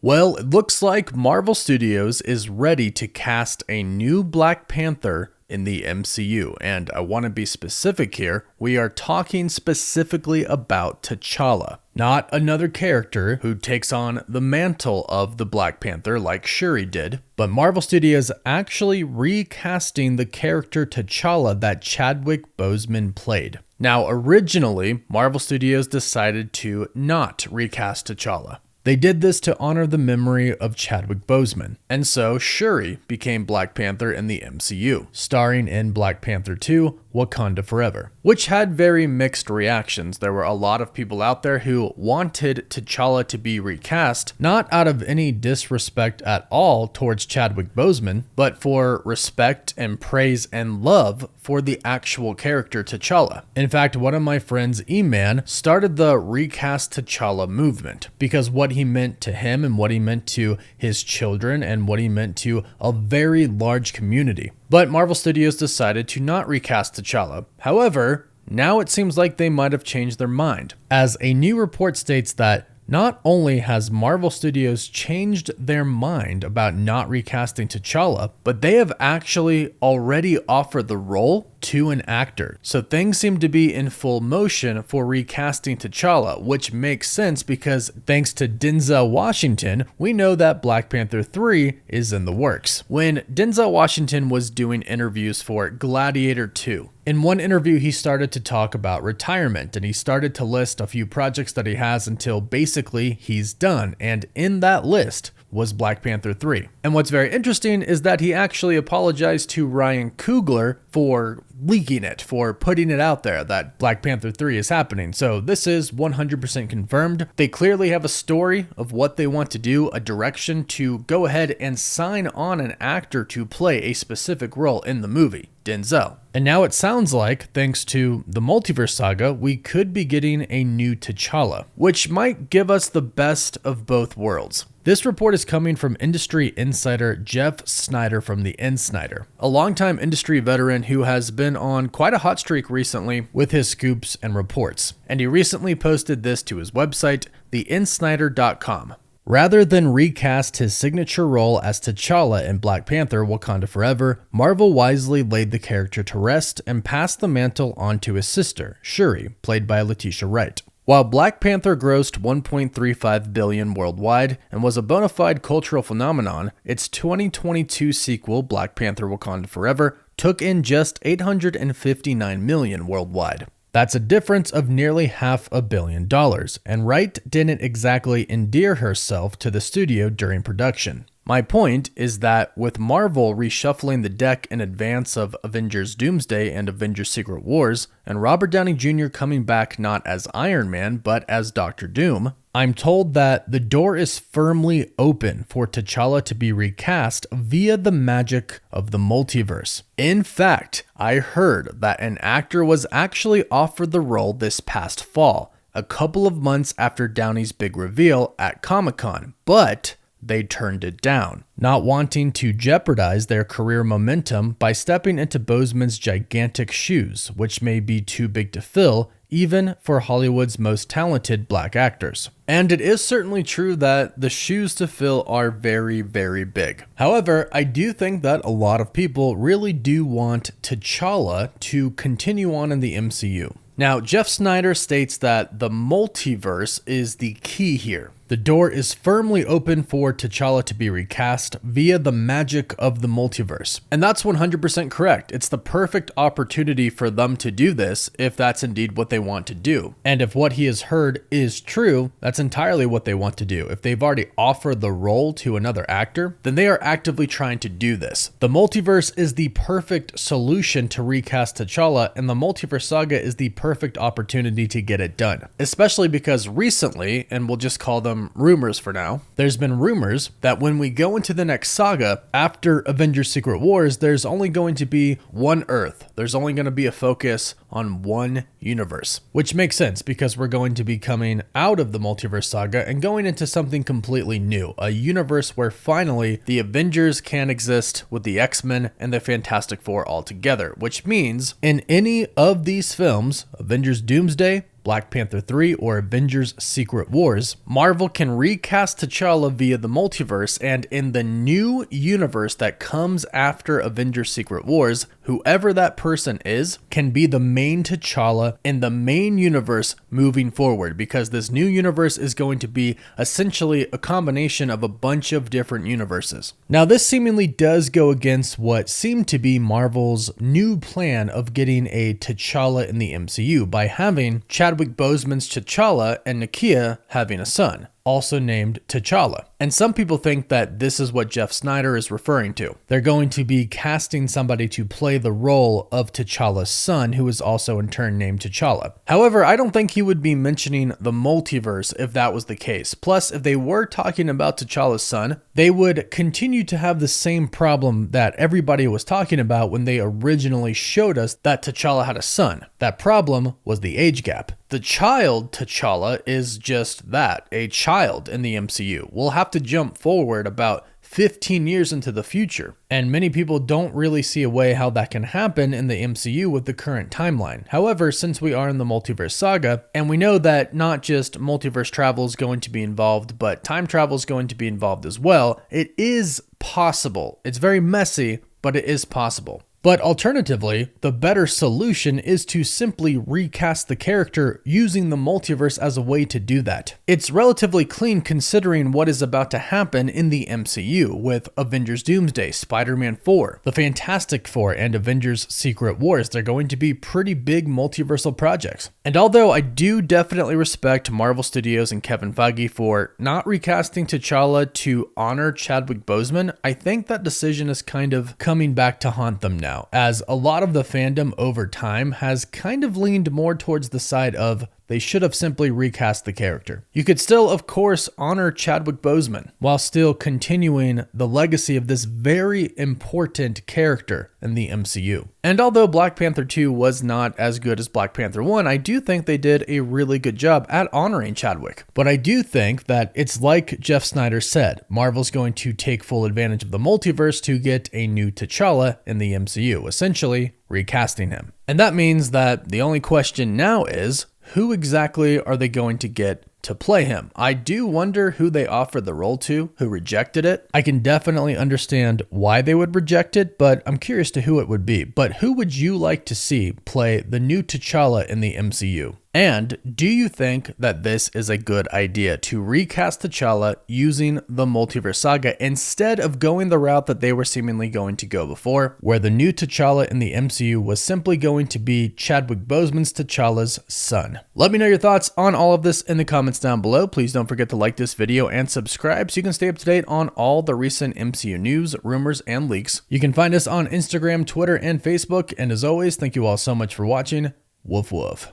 Well, it looks like Marvel Studios is ready to cast a new Black Panther in the MCU, and I want to be specific here. We are talking specifically about T'Challa, not another character who takes on the mantle of the Black Panther like Shuri did, but Marvel Studios actually recasting the character T'Challa that Chadwick Boseman played. Now, originally, Marvel Studios decided to not recast T'Challa. They did this to honor the memory of Chadwick Boseman, and so Shuri became Black Panther in the MCU, starring in Black Panther 2, Wakanda Forever, which had very mixed reactions. There were a lot of people out there who wanted T'Challa to be recast, not out of any disrespect at all towards Chadwick Boseman, but for respect and praise and love for the actual character T'Challa. In fact, one of my friends, E-Man, started the recast T'Challa movement because what he meant to him and what he meant to his children and what he meant to a very large community. But Marvel Studios decided to not recast T'Challa. However, now it seems like they might have changed their mind, as a new report states that not only has Marvel Studios changed their mind about not recasting T'Challa, but they have actually already offered the role to an actor. So things seem to be in full motion for recasting T'Challa, which makes sense because thanks to Denzel Washington, we know that Black Panther 3 is in the works. When Denzel Washington was doing interviews for Gladiator 2, in one interview he started to talk about retirement and he started to list a few projects that he has until basically he's done, and in that list was Black Panther 3. And what's very interesting is that he actually apologized to Ryan Coogler for leaking it, for putting it out there that Black Panther 3 is happening. So this is 100% confirmed. They clearly have a story of what they want to do, a direction to go ahead and sign on an actor to play a specific role in the movie, Denzel. And now it sounds like, thanks to the multiverse saga, we could be getting a new T'Challa, which might give us the best of both worlds. This report is coming from industry insider Jeff Snyder from The Insider, a longtime industry veteran who has been on quite a hot streak recently with his scoops and reports. And he recently posted this to his website, theinsider.com. Rather than recast his signature role as T'Challa in Black Panther Wakanda Forever, Marvel wisely laid the character to rest and passed the mantle on to his sister, Shuri, played by Letitia Wright. While Black Panther grossed $1.35 billion worldwide and was a bona fide cultural phenomenon, its 2022 sequel, Black Panther Wakanda Forever, took in just $859 million worldwide. That's a difference of nearly $500 million, and Wright didn't exactly endear herself to the studio during production. My point is that with Marvel reshuffling the deck in advance of Avengers Doomsday and Avengers Secret Wars, and Robert Downey Jr. coming back not as Iron Man but as Dr. Doom, I'm told that the door is firmly open for T'Challa to be recast via the magic of the multiverse. In fact, I heard that an actor was actually offered the role this past fall, a couple of months after Downey's big reveal at Comic-Con, but they turned it down, not wanting to jeopardize their career momentum by stepping into Boseman's gigantic shoes, which may be too big to fill, even for Hollywood's most talented black actors. And it is certainly true that the shoes to fill are very, very big. However, I do think that a lot of people really do want T'Challa to continue on in the MCU. Now, Jeff Snyder states that the multiverse is the key here. The door is firmly open for T'Challa to be recast via the magic of the multiverse. And that's 100% correct. It's the perfect opportunity for them to do this if that's indeed what they want to do. And if what he has heard is true, that's entirely what they want to do. If they've already offered the role to another actor, then they are actively trying to do this. The multiverse is the perfect solution to recast T'Challa, and the multiverse saga is the perfect opportunity to get it done. Especially because recently, and we'll just call them rumors for now, there's been rumors that when we go into the next saga after Avengers Secret Wars, there's only going to be one Earth. There's only going to be a focus on one universe, which makes sense because we're going to be coming out of the multiverse saga and going into something completely new, a universe where finally the Avengers can exist with the X-Men and the Fantastic Four all together, which means in any of these films, Avengers Doomsday, Black Panther 3, or Avengers Secret Wars, Marvel can recast T'Challa via the multiverse, and in the new universe that comes after Avengers Secret Wars, whoever that person is can be the main T'Challa in the main universe moving forward, because this new universe is going to be essentially a combination of a bunch of different universes. Now, this seemingly does go against what seemed to be Marvel's new plan of getting a T'Challa in the MCU by having Chadwick Boseman's T'Challa and Nakia having a son, also named T'Challa. And some people think that this is what Jeff Snyder is referring to. They're going to be casting somebody to play the role of T'Challa's son, who is also in turn named T'Challa. However, I don't think he would be mentioning the multiverse if that was the case. Plus, if they were talking about T'Challa's son, they would continue to have the same problem that everybody was talking about when they originally showed us that T'Challa had a son. That problem was the age gap. The child T'Challa is just that, a child in the MCU. We'll have to jump forward about 15 years into the future, and many people don't really see a way how that can happen in the MCU with the current timeline. However, since we are in the multiverse saga, and we know that not just multiverse travel is going to be involved, but time travel is going to be involved as well, it is possible. It's very messy, but it is possible. But alternatively, the better solution is to simply recast the character using the multiverse as a way to do that. It's relatively clean considering what is about to happen in the MCU with Avengers Doomsday, Spider-Man 4, the Fantastic Four, and Avengers Secret Wars. They're going to be pretty big multiversal projects. And although I do definitely respect Marvel Studios and Kevin Feige for not recasting T'Challa to honor Chadwick Boseman, I think that decision is kind of coming back to haunt them now, as a lot of the fandom over time has kind of leaned more towards the side of they should have simply recast the character. You could still, of course, honor Chadwick Boseman while still continuing the legacy of this very important character in the MCU. And although Black Panther 2 was not as good as Black Panther 1, I do think they did a really good job at honoring Chadwick. But I do think that it's like Jeff Snyder said, Marvel's going to take full advantage of the multiverse to get a new T'Challa in the MCU, essentially recasting him. And that means that the only question now is, who exactly are they going to get to play him? I do wonder who they offered the role to, who rejected it. I can definitely understand why they would reject it, but I'm curious to who it would be. But who would you like to see play the new T'Challa in the MCU? And do you think that this is a good idea to recast T'Challa using the multiverse saga instead of going the route that they were seemingly going to go before, where the new T'Challa in the MCU was simply going to be Chadwick Boseman's T'Challa's son? Let me know your thoughts on all of this in the comments down below. Please don't forget to like this video and subscribe so you can stay up to date on all the recent MCU news, rumors, and leaks. You can find us on Instagram, Twitter, and Facebook. And as always, thank you all so much for watching. Woof woof.